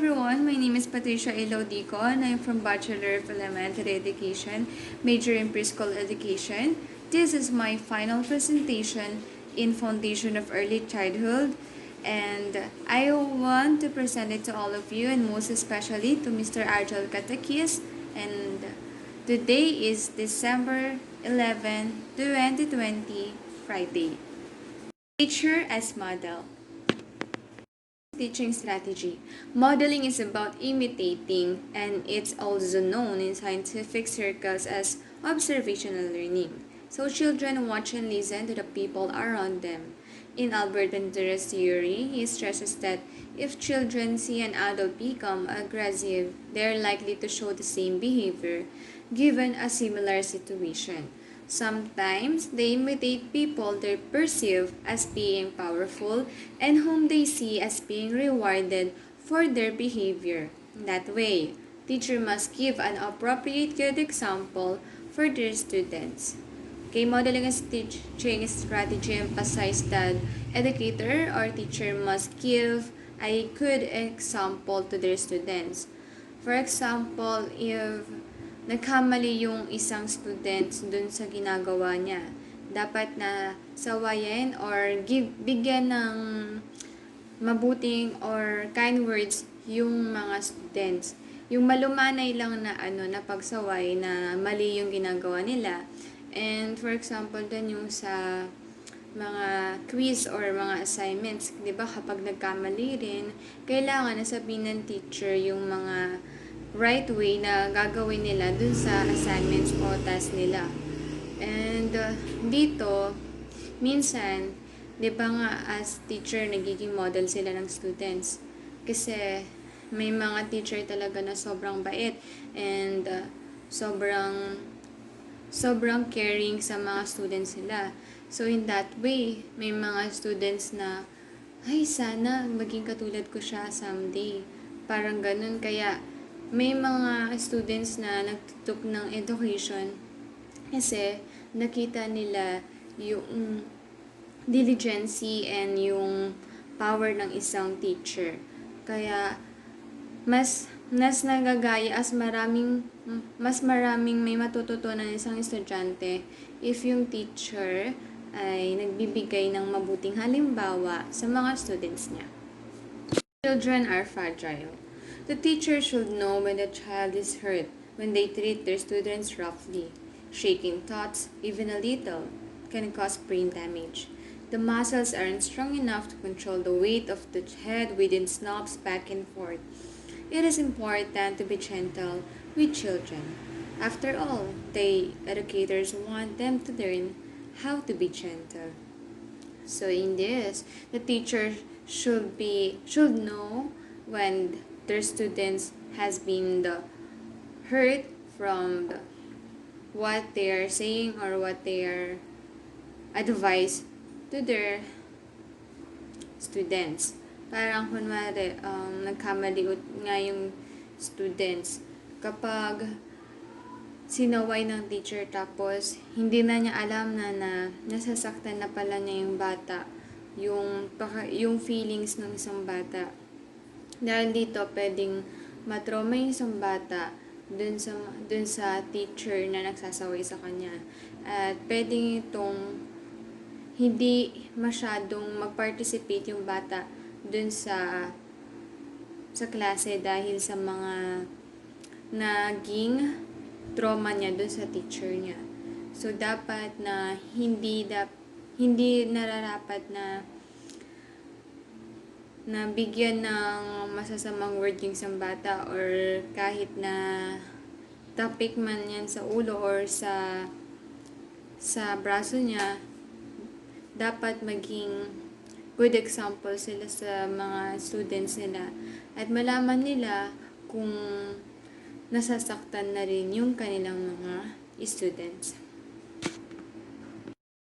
everyone, my name is Patricia Ilodico and I'm from Bachelor of Elementary Education, major in Preschool Education. This is my final presentation in Foundation of Early Childhood, and I want to present it to all of you and most especially to Mr. Arjel Katakis. And today is December 11, 2020, Friday. Teacher as model. Teaching strategy. Modeling is about imitating, and it's also known in scientific circles as observational learning. So children watch and listen to the people around them. In Albert Bandura's theory, he stresses that if children see an adult become aggressive, they're likely to show the same behavior given a similar situation. Sometimes they imitate people they perceive as being powerful and whom they see as being rewarded for their behavior. That way, teacher must give an appropriate good example for their students. Okay, modeling and teaching strategy emphasize that educator or teacher must give a good example to their students. For example, if nagkamali yung isang student dun sa ginagawa niya, dapat na sawayin or bigyan ng mabuting or kind words yung mga students. Yung malumanay lang na na pagsaway na mali yung ginagawa nila. And for example, dun yung sa mga quiz or mga assignments, 'di ba, kapag nagkamali rin, kailangan na sabihin ng teacher yung mga right way na gagawin nila dun sa assignments o task nila. And dito, minsan, di ba nga as teacher, nagiging model sila ng students. Kasi may mga teacher talaga na sobrang bait and sobrang caring sa mga students nila. So in that way, may mga students na, ay sana maging katulad ko siya someday. Parang ganun, kaya may mga students na nagtutok ng education kasi nakita nila yung diligency and yung power ng isang teacher. Kaya mas nagagaya mas maraming may matututunan isang estudyante if yung teacher ay nagbibigay ng mabuting halimbawa sa mga students niya. Children are fragile. The teacher should know when the child is hurt when they treat their students roughly. Shaking thoughts, even a little, can cause brain damage. The muscles aren't strong enough to control the weight of the head within snobs back and forth. It is important to be gentle with children. After all, the educators want them to learn how to be gentle. So in this, the teacher should know when their students has been hurt from what they are saying or what they are advised to their students. Parang kunwari, nagkamali nga yung students. Kapag sinaway ng teacher tapos hindi na niya alam na nasasaktan na pala niya yung bata, yung feelings ng isang bata. Dahil dito, pwedeng matrauma yung isang bata dun sa teacher na nagsasaway sa kanya. At pwedeng itong hindi masyadong mag-participate yung bata dun sa klase dahil sa mga naging trauma niya dun sa teacher niya. So, dapat na hindi nararapat na bigyan ng masasamang word yung isang bata or kahit na topic man yan sa ulo or sa braso niya, dapat maging good example sila sa mga students nila at malaman nila kung nasasaktan na rin yung kanilang mga students.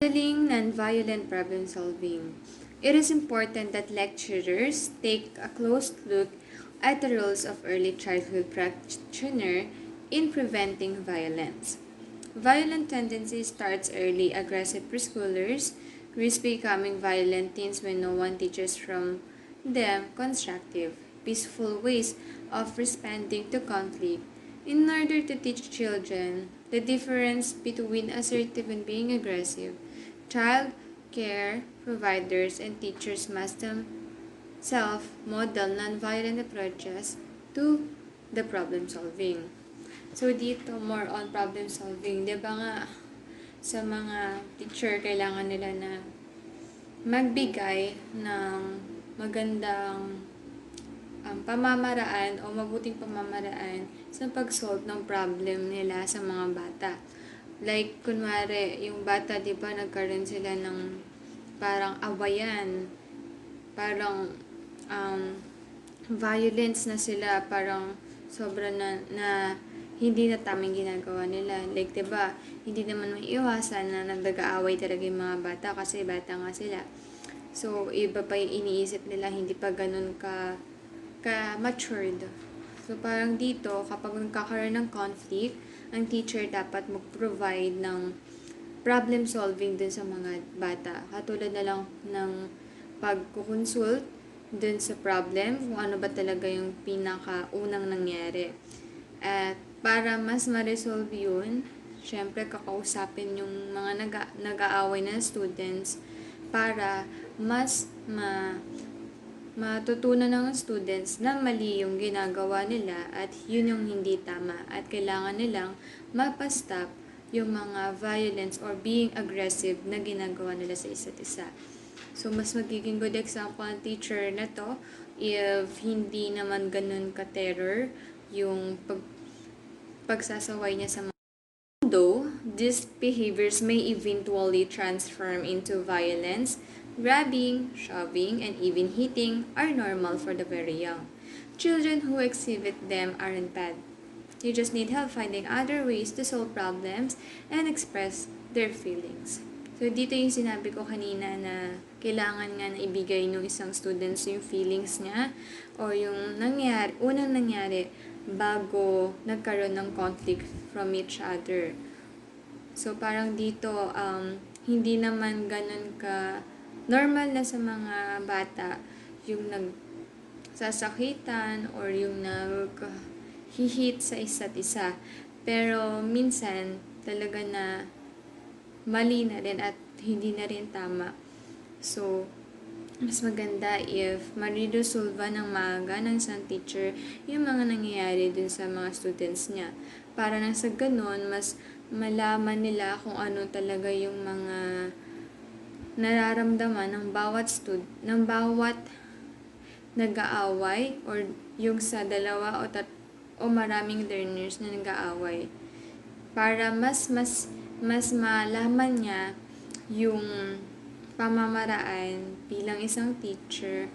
Modeling nonviolent problem solving. It is important that lecturers take a close look at the roles of early childhood practitioner in preventing violence. Violent tendency starts early. Aggressive preschoolers risk becoming violent teens when no one teaches from them constructive peaceful ways of responding to conflict. In order to teach children the difference between assertive and being aggressive, child care providers and teachers must self-model nonviolent approaches to the problem solving. So, dito, more on problem solving. Di ba nga, sa mga teacher, kailangan nila na magbigay ng magandang pamamaraan o mabuting pamamaraan sa pag-solve ng problem nila sa mga bata. Like, kunwari, yung bata, di ba, nagkaroon sila ng parang awayan, parang violence na sila, parang sobra na hindi na tamang ginagawa nila. Like, diba, hindi naman maiiwasan na nagdagaaway talaga yung mga bata kasi bata nga sila. So, iba pa yung iniisip nila, hindi pa ganun ka-matured. So, parang dito, kapag nagkakaroon ng conflict, ang teacher dapat mag-provide ng problem solving dun sa mga bata. Katulad na lang ng pagkukonsult dun sa problem, kung ano ba talaga yung pinakaunang nangyari. At para mas ma-resolve yun, syempre kakausapin yung mga nag-aaway na students para mas matutunan ng students na mali yung ginagawa nila at yun yung hindi tama at kailangan nilang mapastop yung mga violence or being aggressive na ginagawa nila sa isa't isa. So, mas magiging good example ng teacher na to if hindi naman ganun ka-terror yung pagsasaway niya sa mga. Though these behaviors may eventually transform into violence, grabbing, shoving, and even hitting are normal for the very young. Children who exhibit them aren't bad. You just need help finding other ways to solve problems and express their feelings. So, dito yung sinabi ko kanina na kailangan nga na ibigay ng isang students yung feelings niya or yung unang nangyari bago nagkaroon ng conflict from each other. So, parang dito, hindi naman ganun ka normal na sa mga bata yung nagsasakitan or yung hihit sa isa't isa. Pero minsan talaga na mali na rin at hindi na rin tama. So, mas maganda if mariresolva ng maaga ng isang teacher yung mga nangyayari dun sa mga students niya. Para nang sa ganun, mas malaman nila kung ano talaga yung mga nararamdaman ng bawat nag-aaway or yung sa dalawa o maraming learners na nag-aaway. Para mas malaman niya yung pamamaraan bilang isang teacher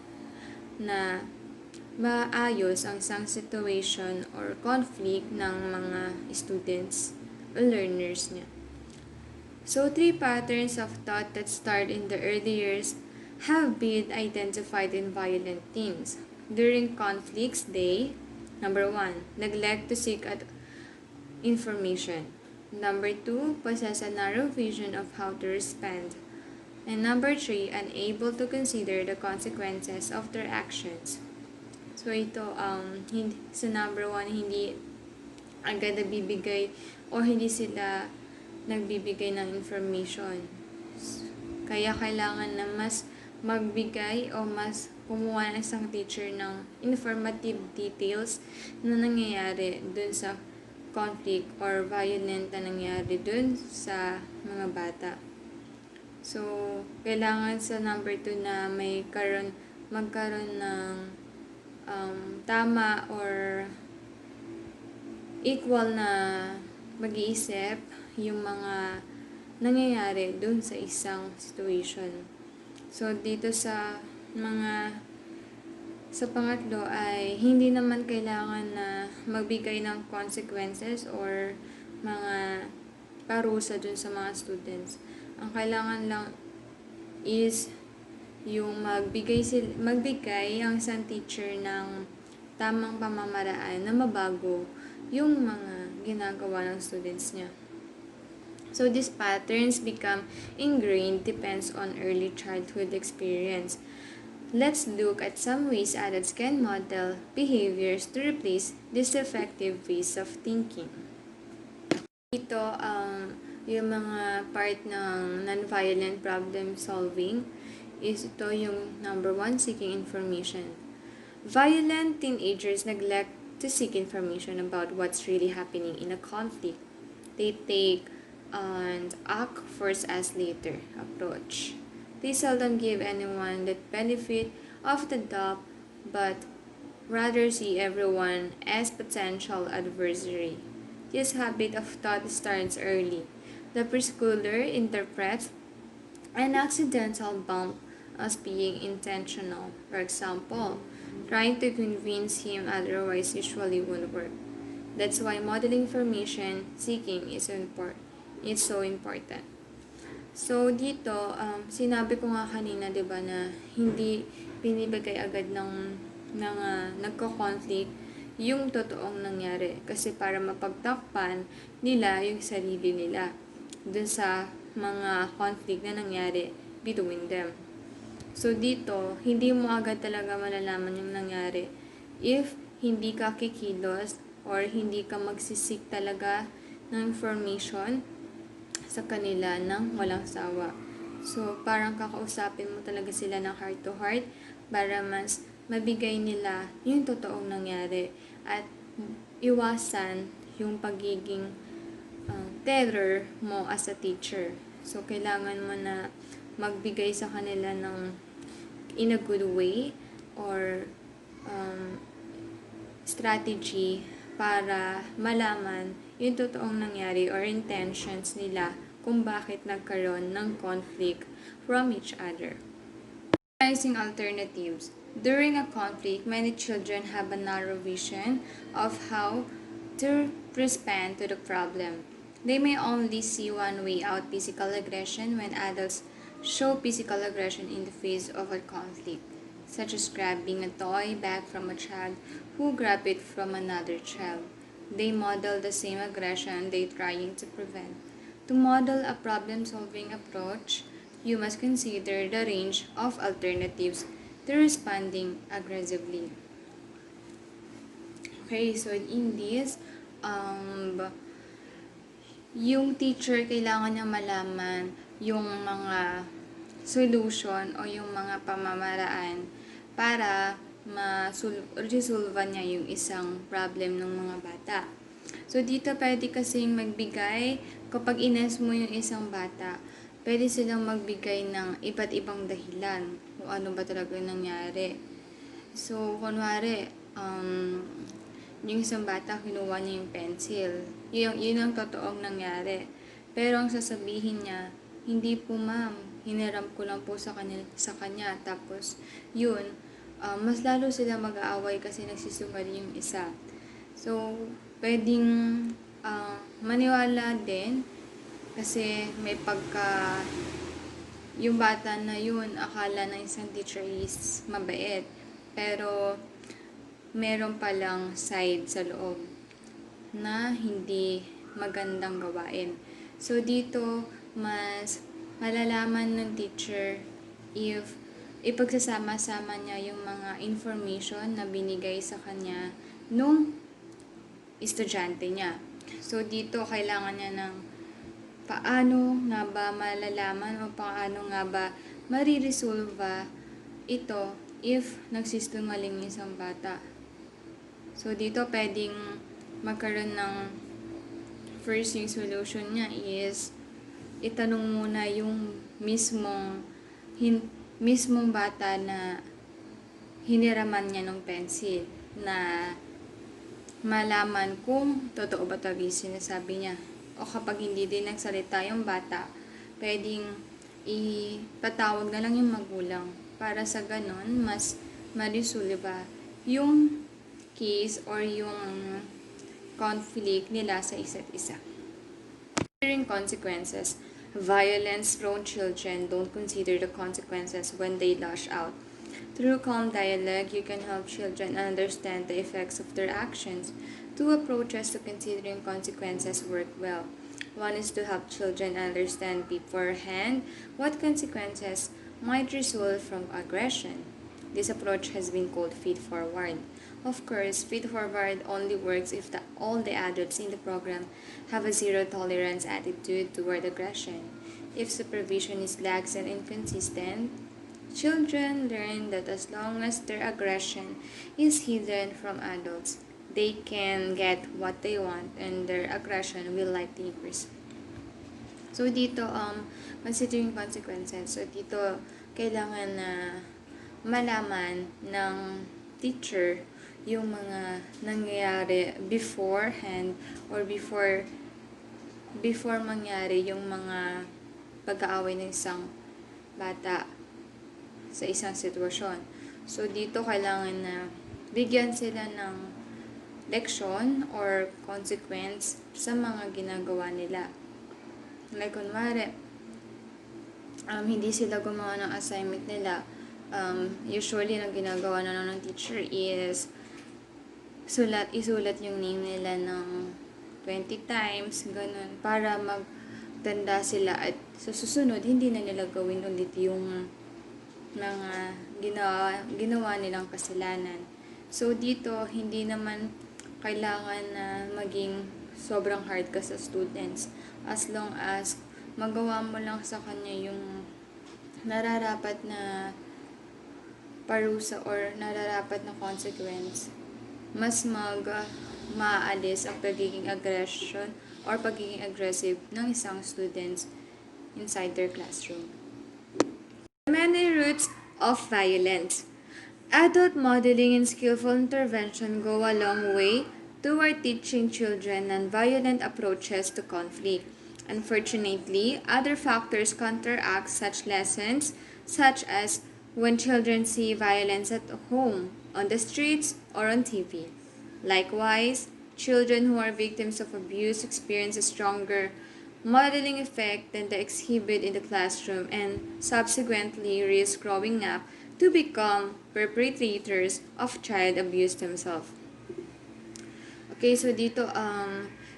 na maayos ang isang situation or conflict ng mga students o learners niya. So, 3 patterns of thought that start in the early years have been identified in violent teens. During conflicts, they, number 1, neglect to seek out information. Number 2, possess a narrow vision of how to respond. And number 3, unable to consider the consequences of their actions. So, ito, sa number 1, hindi agad nagbibigay o hindi sila nagbibigay ng information. Kaya kailangan na mas magbigay o mas kumuha ng isang teacher ng informative details na nangyayari dun sa conflict or violent na nangyayari dun sa mga bata. So, kailangan sa number 2 na magkaroon ng tama or equal na mag-iisip yung mga nangyayari dun sa isang situation. So, dito sa pangatlo ay hindi naman kailangan na magbigay ng consequences or mga parusa dun sa mga students. Ang kailangan lang is yung magbigay ang isang teacher ng tamang pamamaraan na mabago yung mga ginagawa ng students niya. So, these patterns become ingrained depends on early childhood experience. Let's look at some ways adults can model behaviors to replace these effective ways of thinking. Ito ang yung mga part ng nonviolent problem solving is ito yung number one, seeking information. Violent teenagers neglect to seek information about what's really happening in a conflict. They take and act first as later approach. They seldom give anyone the benefit of the doubt but rather see everyone as potential adversary. This habit of thought starts early. The preschooler interprets an accidental bump as being intentional. For example, trying to convince him otherwise usually won't work. That's why modeling information seeking is so important. So, dito, sinabi ko nga kanina, di ba, na hindi binibigay agad ng nagko-conflict yung totoong nangyari. Kasi para mapagtakpan nila yung sarili nila dun sa mga conflict na nangyari between them. So, dito, hindi mo agad talaga malalaman yung nangyari if hindi ka kikilos or hindi ka magsisik talaga ng information sa kanila ng walang sawa. So, parang kakausapin mo talaga sila ng heart to heart para mas mabigay nila yung totoong nangyari at iwasan yung pagiging terror mo as a teacher. So, kailangan mo na magbigay sa kanila ng in a good way or strategy para malaman yung totoong nangyari or intentions nila kung bakit nagkaroon ng conflict from each other. Recognizing alternatives. During a conflict, many children have a narrow vision of how to respond to the problem. They may only see one way out, physical aggression, when adults show physical aggression in the face of a conflict, such as grabbing a toy back from a child who grabbed it from another child. They model the same aggression they're trying to prevent. To model a problem-solving approach, you must consider the range of alternatives to responding aggressively. Okay, so in this, yung teacher kailangan niya malaman yung mga solution o yung mga pamamaraan para resolve niya yung isang problem ng mga bata. So, dito pwede kasing magbigay, kapag ines mo yung isang bata, pwede silang magbigay ng iba't ibang dahilan kung ano ba talaga nangyari. So, kunwari, yung isang bata, kinuha niya yung pencil. Yun ang totoong nangyari. Pero ang sasabihin niya, hindi po ma'am, hiniram ko lang po sa kanya. Tapos, yun, mas lalo sila mag-aaway kasi nagsisinungaling yung isa. So, pwedeng maniwala din kasi may yung bata na yun, akala ng isang teacher is mabait. Pero, meron palang side sa loob na hindi magandang gawain. So, dito, mas malalaman ng teacher if ipagsasama-sama niya yung mga information na binigay sa kanya nung estudyante niya. So, dito, kailangan niya ng paano nga ba malalaman o paano nga ba mariresolve ito if nagsisinungaling isang bata. So, dito, pwedeng magkaroon ng first yung solution niya is itanong muna yung mismong bata na hiniraman niya ng pencil na malaman kung totoo ba talaga yung sinasabi niya. O kapag hindi din nagsalita yung bata, pwedeng ipatawag na lang yung magulang para sa ganon mas ma-resolve yung case or yung conflict nila sa isa't isa. Considering consequences. Violence-prone children don't consider the consequences when they lash out. Through calm dialogue, you can help children understand the effects of their actions. Two approaches to considering consequences work well. One is to help children understand beforehand what consequences might result from aggression. This approach has been called feed-forward. Of course, feed-forward only works if all the adults in the program have a zero-tolerance attitude toward aggression. If supervision is lax and inconsistent, children learn that as long as their aggression is hidden from adults, they can get what they want and their aggression will likely increase. So dito, considering consequences, so dito, kailangan na malaman ng teacher yung mga nangyayari beforehand or before mangyari yung mga pag-aaway ng isang bata sa isang sitwasyon. So dito kailangan na bigyan sila ng leksyon or consequence sa mga ginagawa nila. Like kunwari, hindi sila gumawa ng assignment nila. Usually, ang ginagawa na ng teacher is isulat yung name nila ng 20 times, ganun, para magtanda sila at sa susunod, hindi na nila gawin ulit yung mga ginawa nilang kasalanan. So, dito, hindi naman kailangan na maging sobrang hard ka sa students as long as magawa mo lang sa kanya yung nararapat na parusa or nararapat na consequence, mas maalis ang pagiging aggression or pagiging aggressive ng isang students inside their classroom. Many roots of violence. Adult modeling and skillful intervention go a long way toward teaching children non-violent approaches to conflict. Unfortunately, other factors counteract such lessons, such as when children see violence at home, on the streets, or on TV. Likewise, children who are victims of abuse experience a stronger modeling effect than the exhibit in the classroom and subsequently risk growing up to become perpetrators of child abuse themselves. Okay, so dito,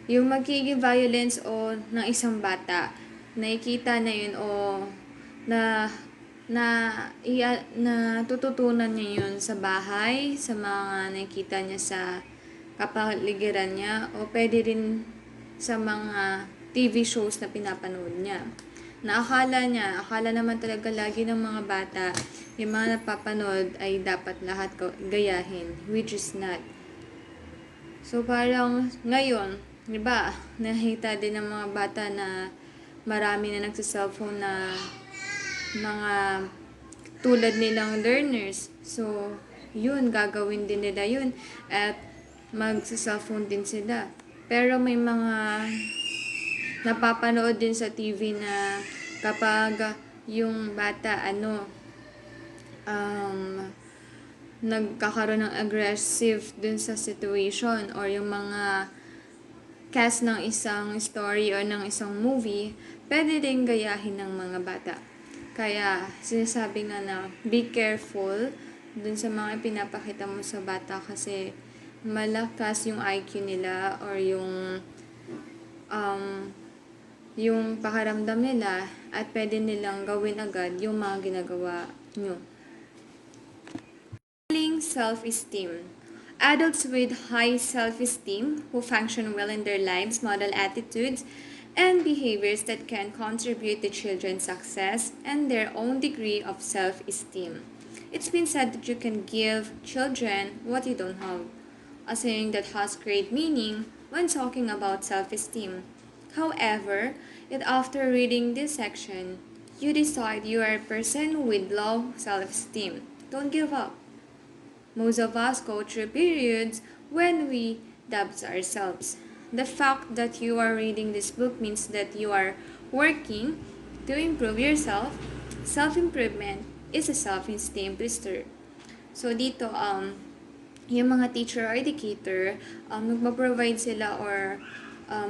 yung magiging violence o ng isang bata, nakikita na yun o na tututunan niya yun sa bahay, sa mga nakikita niya sa kapaligiran niya, o pwede rin sa mga TV shows na pinapanood niya. Akala naman talaga lagi ng mga bata, yung mga napapanood ay dapat lahat gayahin, which is not. So, parang ngayon, di ba, nakita din ng mga bata na marami na nagsa-cellphone na mga tulad nilang learners. So, yun, gagawin din nila yun. At magsa-cellphone din sila. Pero may mga napapanood din sa TV na kapag yung bata, nagkakaroon ng aggressive dun sa situation or yung mga cast ng isang story or ng isang movie, pwede din gayahin ng mga bata. Kaya sinasabi nga na be careful dun sa mga pinapakita mo sa bata kasi malakas yung IQ nila or yung pakaramdam nila at pwede nilang gawin agad yung mga ginagawa nyo. Self-esteem. Adults with high self-esteem who function well in their lives model attitudes and behaviors that can contribute to children's success and their own degree of self-esteem. It's been said that you can give children what you don't have, a saying that has great meaning when talking about self-esteem. However, if after reading this section, you decide you are a person with low self-esteem, don't give up. Most of us go through periods when we doubt ourselves. The fact that you are reading this book means that you are working to improve yourself. Self-improvement is a self-esteem booster. So dito, yung mga teacher or educator, magpa-provide sila or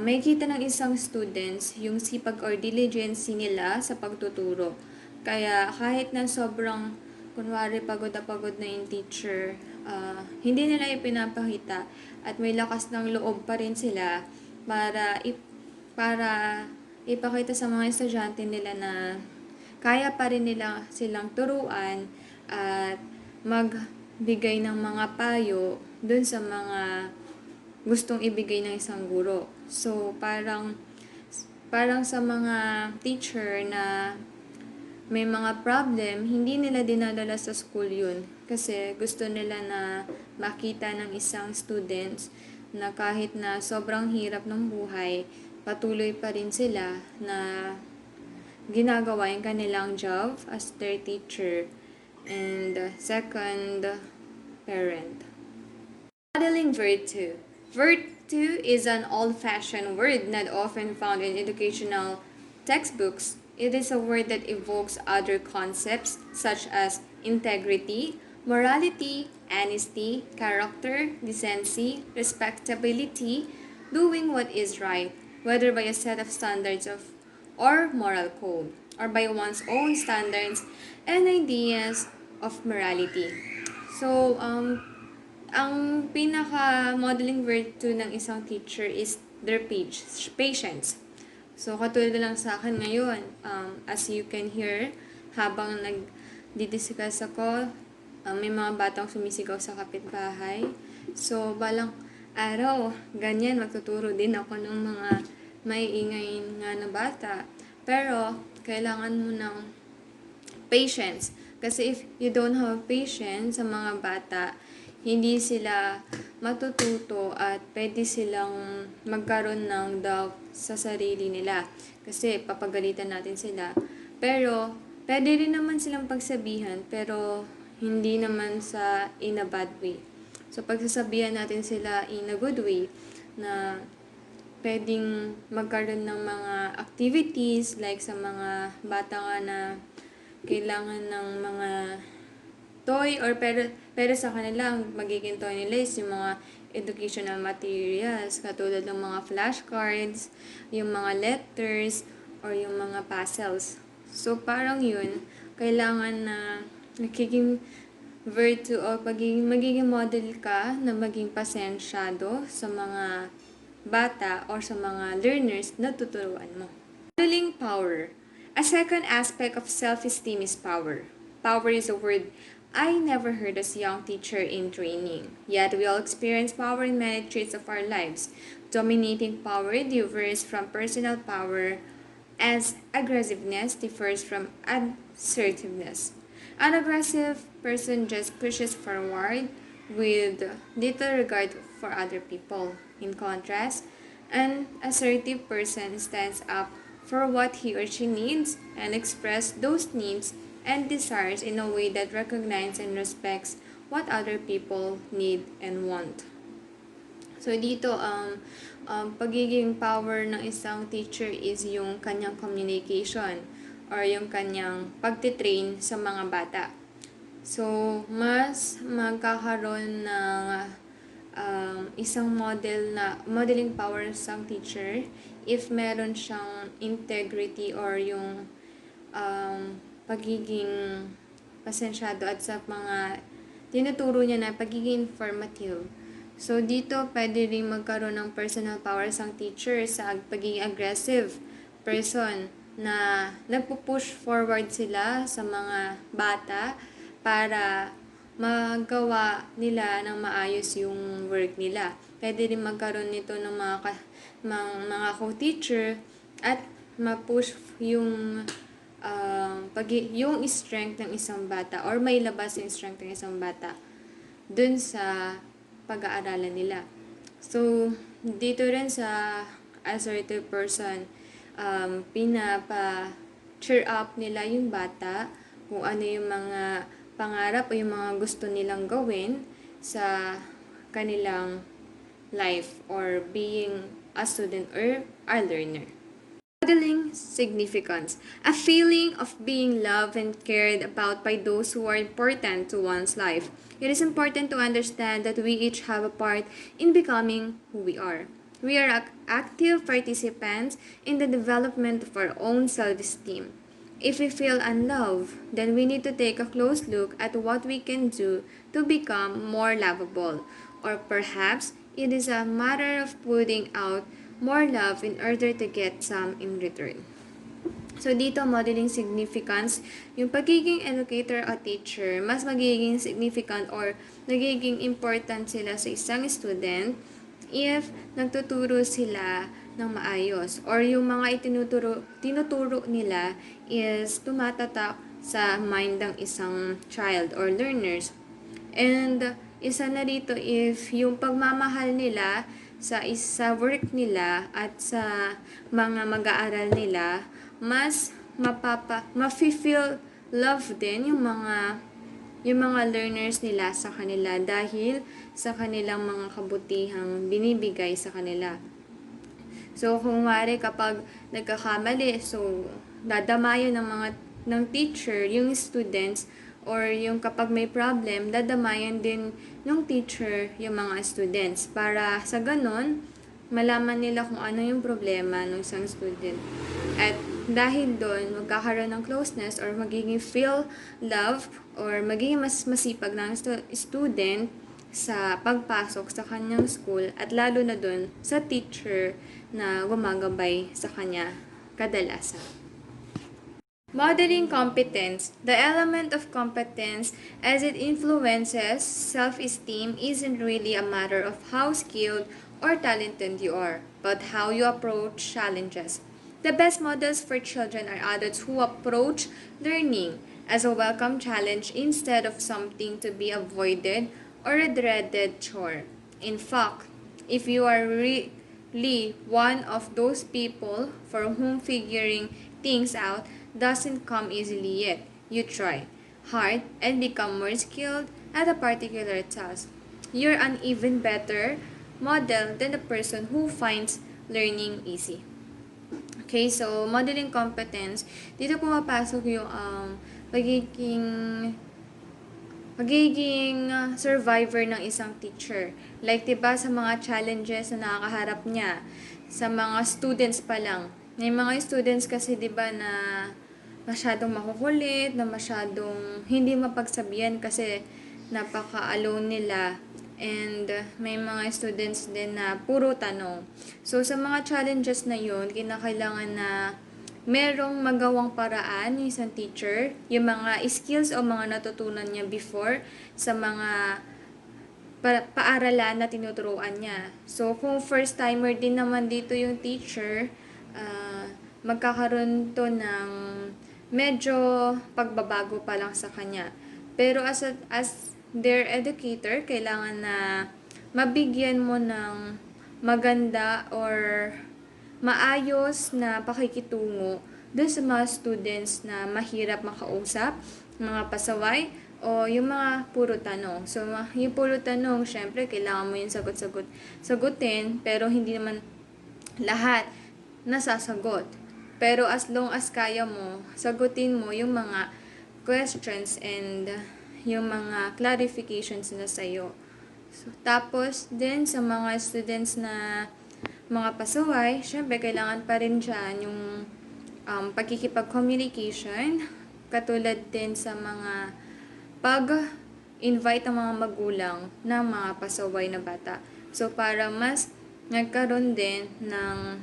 may kita ng isang students yung sipag or diligence nila sa pagtuturo. Kaya kahit na sobrang kunwari pagod na yung teacher, hindi nila ipinapakita at may lakas ng loob pa rin sila para ipakita sa mga estudyante nila na kaya pa rin nila silang turuan at magbigay ng mga payo dun sa mga gustong ibigay ng isang guro. So, parang sa mga teacher na may mga problem, hindi nila dinadala sa school yun. Kasi gusto nila na makita ng isang students na kahit na sobrang hirap ng buhay, patuloy pa rin sila na ginagawa yung kanilang job as their teacher and second parent. Modeling virtue. Virtue is an old-fashioned word not often found in educational textbooks. It is a word that evokes other concepts such as integrity, morality, honesty, character, decency, respectability, doing what is right, whether by a set of standards or moral code, or by one's own standards and ideas of morality. So, ang pinaka-modeling virtue ng isang teacher is their patience. So, katulad lang sa akin ngayon, as you can hear, habang nagdidiscuss ako, may mga batang sumisigaw sa kapitbahay. So, balang araw, ganyan, magtuturo din ako ng mga maiingay nga na bata. Pero, kailangan mo ng patience. Kasi if you don't have patience sa mga bata, hindi sila matututo at pwede silang magkaroon ng doubt sa sarili nila. Kasi papagalitan natin sila. Pero, pwede rin naman silang pagsabihan, pero hindi naman sa in a bad way. So, pagsasabihan natin sila in a good way na pwedeng magkaroon ng mga activities like sa mga bata nga na kailangan ng mga toy or pero sa kanila ang magiging toy nila is yung mga educational materials katulad ng mga flashcards, yung mga letters or yung mga puzzles. So parang yun, kailangan na nagiging virtue o magiging model ka na maging pasensyado sa mga bata or sa mga learners na tuturuan mo. Modeling power. A second aspect of self-esteem is power. Power is a word I never heard as a young teacher in training. Yet we all experience power in many traits of our lives. Dominating power differs from personal power as aggressiveness differs from assertiveness. An aggressive person just pushes forward with little regard for other people. In contrast, an assertive person stands up for what he or she needs and express those needs and desires in a way that recognizes and respects what other people need and want. So dito pagiging power ng isang teacher is yung kanyang communication or yung kanyang pagtitrain sa mga bata. So mas magkakaroon ng isang modeling power ng isang teacher if meron siyang integrity or yung pagiging pasensyado at sa mga tinuturo niya na pagiging informative. So, dito pwede rin magkaroon ng personal power sa teacher sa pagiging aggressive person na nagpo-push forward sila sa mga bata para magawa nila ng maayos yung work nila. Pwede rin magkaroon nito ng mga co-teacher at ma-push yung yung strength ng isang bata or may labas yung strength ng isang bata dun sa pag-aaralan nila. So, dito rin sa assertive person, pinapa-cheer up nila yung bata kung ano yung mga pangarap o yung mga gusto nilang gawin sa kanilang life or being a student or a learner. Modeling significance. A feeling of being loved and cared about by those who are important to one's life. It is important to understand that we each have a part in becoming who we are. We are active participants in the development of our own self-esteem. If we feel unloved, then we need to take a close look at what we can do to become more lovable. Or perhaps it is a matter of putting out more love in order to get some in return. So, dito, modeling significance, yung pagiging educator o teacher, mas magiging significant or nagiging important sila sa isang student if nagtuturo sila ng maayos or yung mga tinuturo nila is tumatatak sa mind ng isang child or learners. And isa na dito if yung pagmamahal nila sa work nila at sa mga mag-aaral nila, mas mafe-feel love din yung mga learners nila sa kanila dahil sa kanilang mga kabutihang binibigay sa kanila. So, kung wari kapag nagkakamali, so, dadamayan ng teacher, yung students, or yung kapag may problem, dadamayan din ng teacher yung mga students para sa ganon, malaman nila kung ano yung problema ng isang student. At dahil doon, magkakaroon ng closeness or magiging feel love or magiging mas masipag ng student sa pagpasok sa kanyang school at lalo na doon sa teacher na gumagabay sa kanya kadalasan. Modeling competence. The element of competence as it influences self-esteem isn't really a matter of how skilled or talented you are, but how you approach challenges. The best models for children are adults who approach learning as a welcome challenge instead of something to be avoided or a dreaded chore. In fact, if you are really one of those people for whom figuring things out doesn't come easily yet, you try hard and become more skilled at a particular task. You're an even better model than the person who finds learning easy. Okay, so modeling competence, dito pumapasok yung pagiging survivor ng isang teacher. Like, diba, sa mga challenges na nakakaharap niya, sa mga students pa lang. May mga students kasi, diba, na masyadong makukulit, na masyadong hindi mapagsabihan kasi napaka-alone nila. And may mga students din na puro tanong. So, sa mga challenges na yun, kinakailangan na merong magawang paraan yung isang teacher, yung mga skills o mga natutunan niya before sa mga paaralan na tinuturuan niya. So, kung first timer din naman dito yung teacher, magkakaroon to ng medyo pagbabago pa lang sa kanya. Pero as their educator, kailangan na mabigyan mo ng maganda or maayos na pakikitungo dun sa mga students na mahirap makausap, mga pasaway, o yung mga puro tanong. So, yung puro tanong, syempre, kailangan mo yung sagutin, pero hindi naman lahat nasasagot. Pero as long as kaya mo, sagutin mo yung mga questions and yung mga clarifications na sa'yo. So, tapos, din sa mga students na mga pasaway, syempre, kailangan pa rin dyan yung pagkikipag-communication, katulad din sa mga pag-invite ng mga magulang ng mga pasaway na bata. So, para mas nagkaroon din ng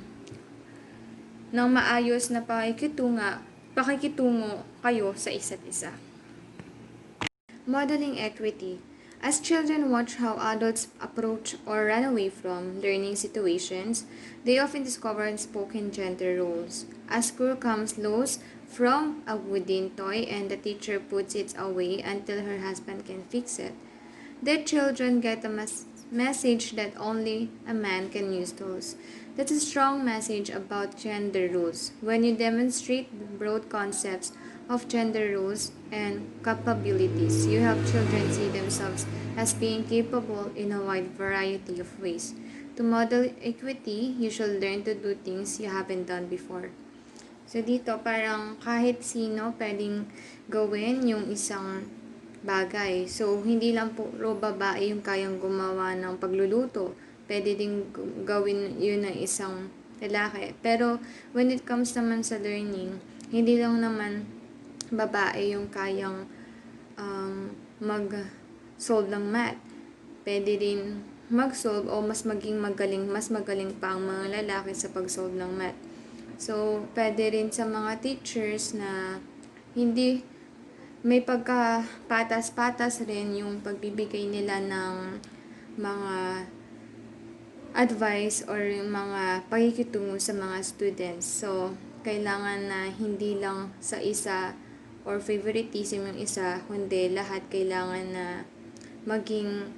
maayos na pakikitungo kayo sa isa't isa. Modeling equity. As children watch how adults approach or run away from learning situations, they often discover unspoken gender roles. A squirrel comes loose from a wooden toy and the teacher puts it away until her husband can fix it. The children get a message that only a man can use those. That's a strong message about gender roles. When you demonstrate the broad concepts of gender roles and capabilities, you help children see themselves as being capable in a wide variety of ways. To model equity, you should learn to do things you haven't done before. So dito, parang kahit sino pwedeng gawin yung isang bagay. So, hindi lang puro babae yung kayang gumawa ng pagluluto. Pwede din gawin yun ng isang lalaki. Pero, when it comes naman sa learning, hindi lang naman babae yung kayang mag-solve ng math. Pwede din mag-solve o mas magaling pa ang mga lalaki sa pag-solve ng math. So, pwede rin sa mga teachers na hindi may pagka-patas-patas rin yung pagbibigay nila ng mga advice or yung mga pakikitungo sa mga students. So, kailangan na hindi lang sa isa or favoritism yung isa, kundi lahat kailangan na maging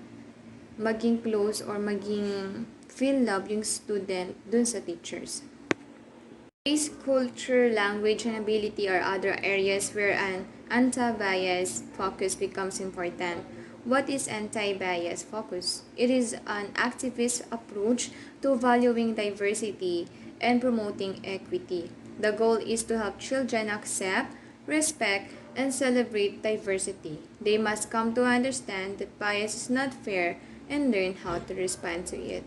maging close or maging feel love yung student dun sa teachers. Race, culture, language, and ability are other areas where an anti-bias focus becomes important. What is anti-bias focus? It is an activist approach to valuing diversity and promoting equity. The goal is to help children accept, respect, and celebrate diversity. They must come to understand that bias is not fair and learn how to respond to it.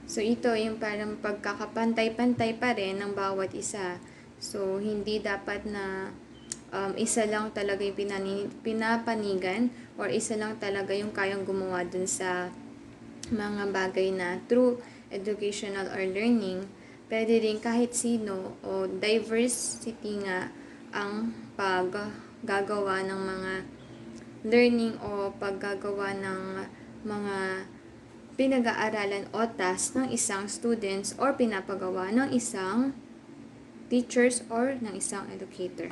So, ito yung parang pagkakapantay-pantay pa rin ng bawat isa. So, hindi dapat na isa lang talaga yung pinapanigan or isa lang talaga yung kayang gumawa dun sa mga bagay na true educational or learning. Pwede rin kahit sino o diversity nga ang paggagawa ng mga learning o paggagawa ng mga pinag-aaralan o task ng isang students or pinapagawa ng isang teachers or ng isang educator.